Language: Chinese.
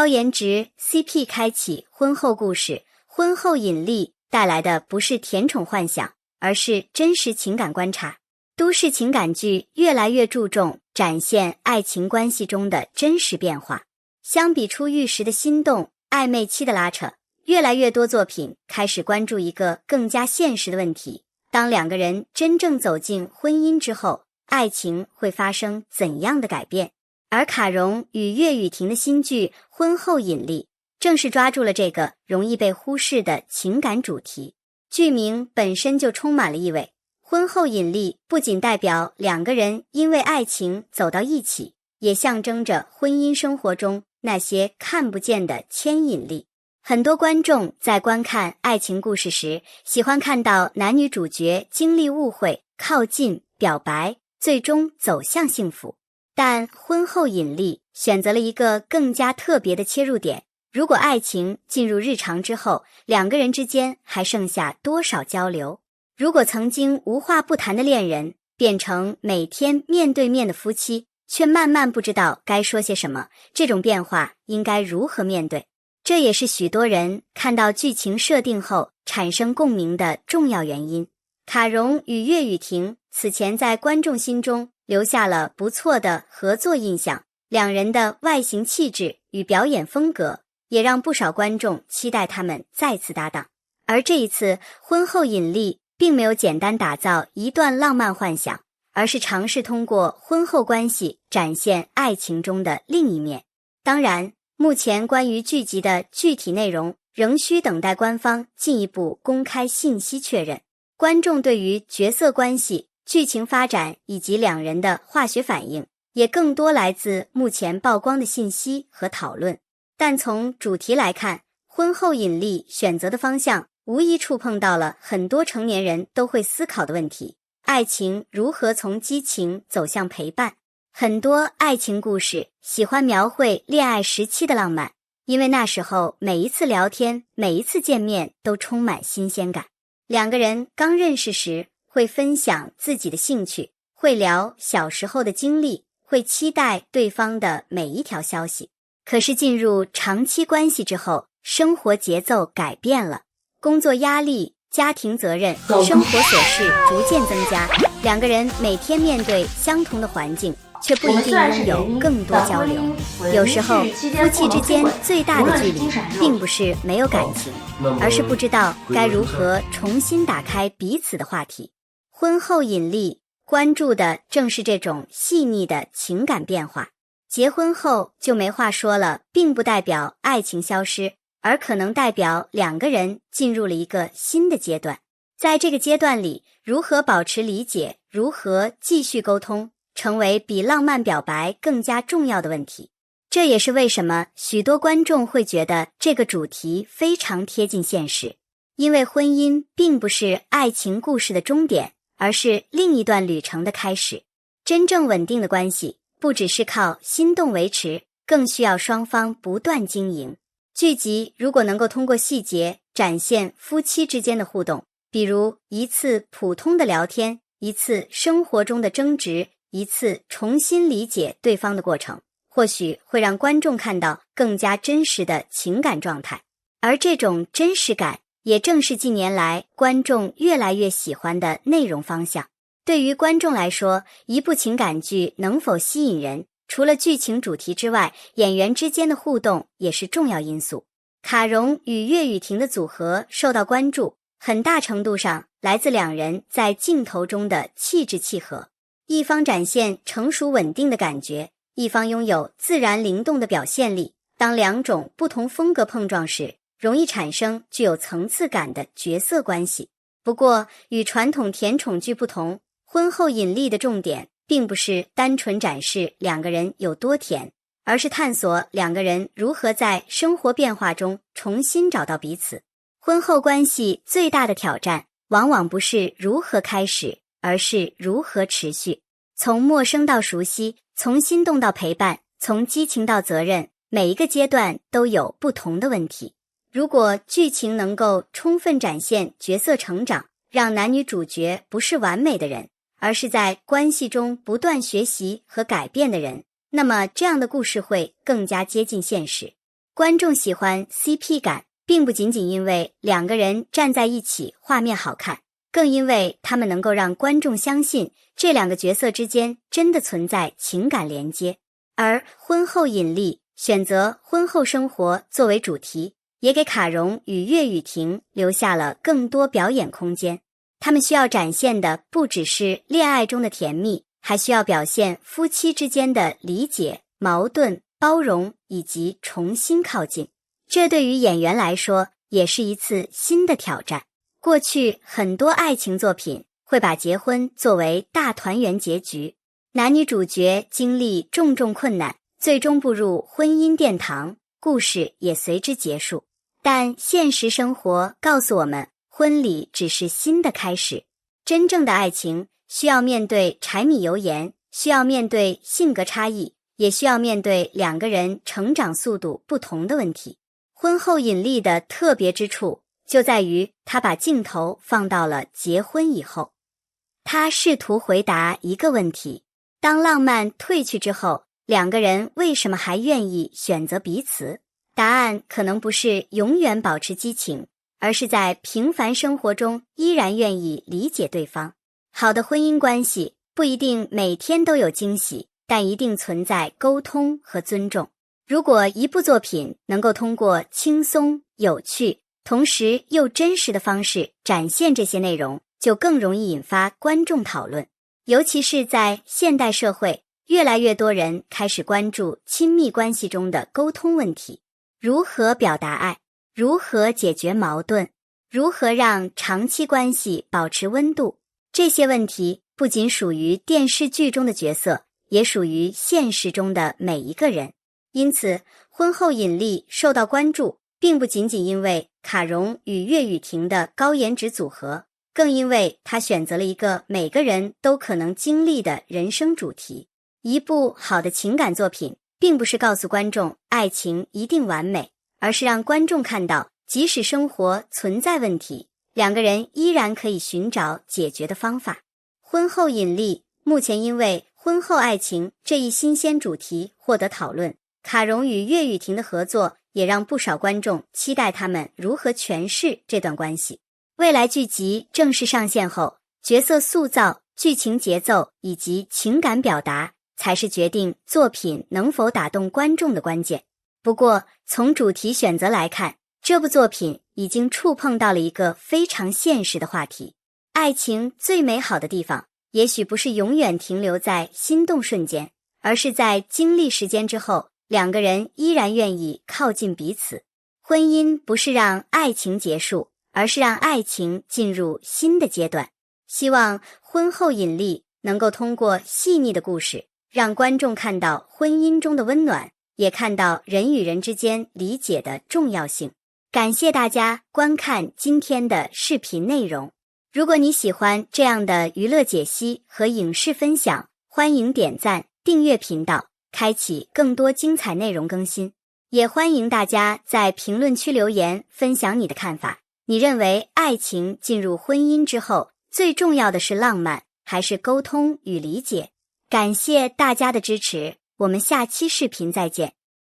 高颜值 CP 开启婚后故事，婚后引力带来的不是甜宠幻想，而是真实情感观察。都市情感剧越来越注重展现爱情关系中的真实变化，相比初遇时的心动、暧昧期的拉扯，越来越多作品开始关注一个更加现实的问题：当两个人真正走进婚姻之后，爱情会发生怎样的改变？而卡戎与岳雨婷的新剧《婚后引力》正是抓住了这个容易被忽视的情感主题。剧名本身就充满了意味，婚后引力不仅代表两个人因为爱情走到一起，也象征着婚姻生活中那些看不见的牵引力。很多观众在观看爱情故事时，喜欢看到男女主角经历误会、靠近、表白，最终走向幸福。但婚后引力选择了一个更加特别的切入点，如果爱情进入日常之后，两个人之间还剩下多少交流？如果曾经无话不谈的恋人变成每天面对面的夫妻，却慢慢不知道该说些什么，这种变化应该如何面对？这也是许多人看到剧情设定后产生共鸣的重要原因。卡戎与岳雨婷此前在观众心中留下了不错的合作印象，两人的外形气质与表演风格也让不少观众期待他们再次搭档。而这一次婚后引力并没有简单打造一段浪漫幻想，而是尝试通过婚后关系展现爱情中的另一面。当然，目前关于剧集的具体内容仍需等待官方进一步公开信息确认。观众对于角色关系、剧情发展以及两人的化学反应也更多来自目前曝光的信息和讨论。但从主题来看，婚后引力选择的方向无疑触碰到了很多成年人都会思考的问题：爱情如何从激情走向陪伴？很多爱情故事喜欢描绘恋爱时期的浪漫，因为那时候每一次聊天、每一次见面都充满新鲜感。两个人刚认识时会分享自己的兴趣，会聊小时候的经历，会期待对方的每一条消息。可是进入长期关系之后，生活节奏改变了，工作压力、家庭责任、生活琐事逐渐增加，两个人每天面对相同的环境，却不一定拥有更多交流。有时候夫妻之间最大的距离并不是没有感情，而是不知道该如何重新打开彼此的话题。婚后引力关注的正是这种细腻的情感变化。结婚后就没话说了，并不代表爱情消失，而可能代表两个人进入了一个新的阶段。在这个阶段里，如何保持理解，如何继续沟通，成为比浪漫表白更加重要的问题。这也是为什么许多观众会觉得这个主题非常贴近现实，因为婚姻并不是爱情故事的终点，而是另一段旅程的开始。真正稳定的关系不只是靠心动维持，更需要双方不断经营。剧集如果能够通过细节展现夫妻之间的互动，比如一次普通的聊天，一次生活中的争执，一次重新理解对方的过程，或许会让观众看到更加真实的情感状态。而这种真实感也正是近年来观众越来越喜欢的内容方向。对于观众来说，一部情感剧能否吸引人，除了剧情主题之外，演员之间的互动也是重要因素。卡戎与岳雨婷的组合受到关注，很大程度上来自两人在镜头中的气质契合。一方展现成熟稳定的感觉，一方拥有自然灵动的表现力。当两种不同风格碰撞时，容易产生具有层次感的角色关系。不过，与传统甜宠剧不同，婚后引力的重点并不是单纯展示两个人有多甜，而是探索两个人如何在生活变化中重新找到彼此。婚后关系最大的挑战，往往不是如何开始，而是如何持续。从陌生到熟悉，从心动到陪伴，从激情到责任，每一个阶段都有不同的问题。如果剧情能够充分展现角色成长，让男女主角不是完美的人，而是在关系中不断学习和改变的人，那么这样的故事会更加接近现实。观众喜欢 CP 感，并不仅仅因为两个人站在一起画面好看，更因为他们能够让观众相信这两个角色之间真的存在情感连接。而婚后引力选择婚后生活作为主题，也给卡戎与岳雨婷留下了更多表演空间。他们需要展现的不只是恋爱中的甜蜜，还需要表现夫妻之间的理解、矛盾、包容以及重新靠近。这对于演员来说也是一次新的挑战。过去很多爱情作品会把结婚作为大团圆结局，男女主角经历重重困难，最终步入婚姻殿堂，故事也随之结束。但现实生活告诉我们，婚礼只是新的开始。真正的爱情需要面对柴米油盐，需要面对性格差异，也需要面对两个人成长速度不同的问题。婚后引力的特别之处就在于他把镜头放到了结婚以后。他试图回答一个问题：当浪漫褪去之后，两个人为什么还愿意选择彼此？答案可能不是永远保持激情，而是在平凡生活中依然愿意理解对方。好的婚姻关系不一定每天都有惊喜，但一定存在沟通和尊重。如果一部作品能够通过轻松、有趣，同时又真实的方式展现这些内容，就更容易引发观众讨论。尤其是在现代社会，越来越多人开始关注亲密关系中的沟通问题，如何表达爱，如何解决矛盾，如何让长期关系保持温度。这些问题不仅属于电视剧中的角色，也属于现实中的每一个人。因此，婚后引力受到关注，并不仅仅因为卡戎与岳雨婷的高颜值组合，更因为他选择了一个每个人都可能经历的人生主题。一部好的情感作品，并不是告诉观众爱情一定完美，而是让观众看到，即使生活存在问题，两个人依然可以寻找解决的方法。婚后引力目前因为婚后爱情这一新鲜主题获得讨论，卡戎与岳雨婷的合作也让不少观众期待他们如何诠释这段关系。未来剧集正式上线后，角色塑造、剧情节奏以及情感表达才是决定作品能否打动观众的关键。不过，从主题选择来看，这部作品已经触碰到了一个非常现实的话题。爱情最美好的地方，也许不是永远停留在心动瞬间，而是在经历时间之后，两个人依然愿意靠近彼此。婚姻不是让爱情结束，而是让爱情进入新的阶段。希望婚后引力能够通过细腻的故事，让观众看到婚姻中的温暖，也看到人与人之间理解的重要性。感谢大家观看今天的视频内容。如果你喜欢这样的娱乐解析和影视分享，欢迎点赞、订阅频道，开启更多精彩内容更新。也欢迎大家在评论区留言分享你的看法。你认为爱情进入婚姻之后，最重要的是浪漫，还是沟通与理解？感谢大家的支持，我们下期视频再见。